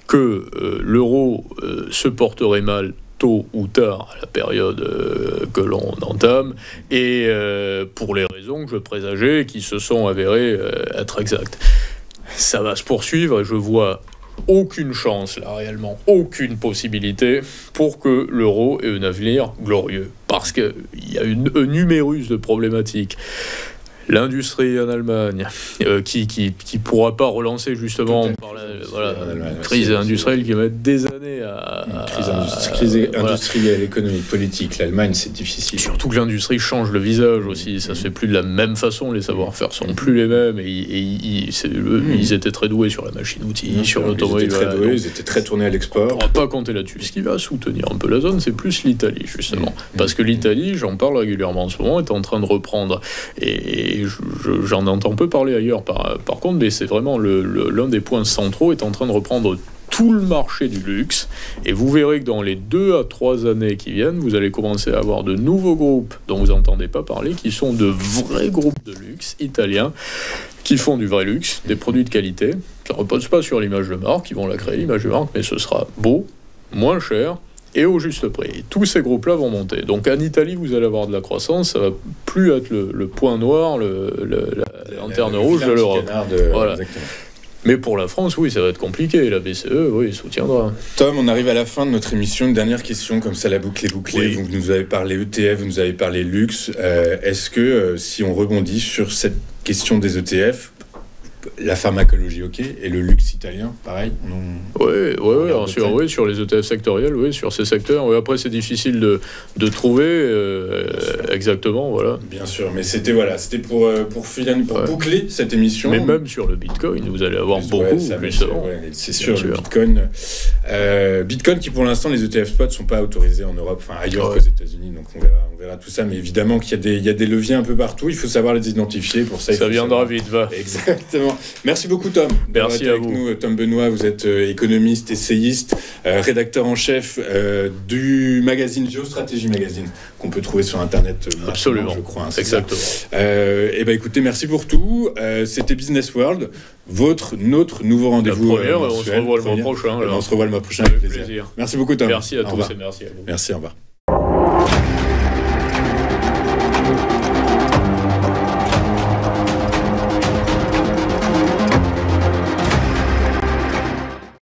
que l'euro se porterait mal tôt ou tard à la période que l'on entame, et pour les raisons que je présageais qui se sont avérées être exactes. Ça va se poursuivre et je vois aucune chance, là, réellement, aucune possibilité pour que l'euro ait un avenir glorieux. Parce qu'il y a un numérus de problématiques. L'industrie en Allemagne, qui pourra pas relancer justement par la crise industrielle qui va mettre des années à crise industrielle, économique, politique. L'Allemagne, c'est difficile. Surtout que l'industrie change le visage aussi. Ça se fait plus de la même façon. Les savoir-faire sont plus les mêmes. Ils étaient très doués sur la machine-outil, sur l'automobile. Ils étaient très tournés à l'export. On ne va pas compter là-dessus. Ce qui va soutenir un peu la zone, c'est plus l'Italie, justement. Parce que l'Italie, j'en parle régulièrement en ce moment, est en train de reprendre. Et j'en entends peu parler ailleurs par contre, mais c'est vraiment l'un des points centraux, est en train de reprendre tout le marché du luxe. Et vous verrez que dans les 2 à 3 années qui viennent, vous allez commencer à avoir de nouveaux groupes dont vous n'entendez pas parler, qui sont de vrais groupes de luxe italiens, qui font du vrai luxe, des produits de qualité. Ça ne repose pas sur l'image de marque, ils vont la créer, l'image de marque, mais ce sera beau, moins cher, et au juste prix. Et tous ces groupes-là vont monter. Donc en Italie, vous allez avoir de la croissance, ça va plus être le point noir, la lanterne rouge de l'Europe. Voilà. Mais pour la France, oui, ça va être compliqué. La BCE, oui, soutiendra. Tom, on arrive à la fin de notre émission. Une dernière question, comme ça la boucle est bouclée. Oui. Vous nous avez parlé ETF, vous nous avez parlé luxe. Est-ce que, si on rebondit sur cette question des ETF, la pharmacologie, ok, et le luxe italien, pareil. Sur les ETF sectoriels, oui, sur ces secteurs. Oui, après, c'est difficile de trouver exactement, voilà. Bien sûr, mais c'était pour boucler cette émission. Mais même sur le Bitcoin, vous allez avoir beaucoup. C'est sûr, le Bitcoin. Bitcoin qui, pour l'instant, les ETF spot ne sont pas autorisés en Europe, enfin ailleurs qu'aux États-Unis, donc on verra tout ça. Mais évidemment qu'il y a des leviers un peu partout. Il faut savoir les identifier. Pour ça, ça viendra vite, va. Exactement. Merci beaucoup, Tom. Merci à vous. Nous, Tom Benoît, vous êtes économiste, essayiste, rédacteur en chef du magazine Géostratégie Magazine, qu'on peut trouver sur Internet. Absolument, je crois. Exactement. Écoutez, merci pour tout. C'était Business World, notre nouveau rendez-vous. On se revoit le mois prochain. On se revoit le mois prochain avec plaisir. Merci beaucoup, Tom. Merci à tous et merci à vous. Merci, au revoir.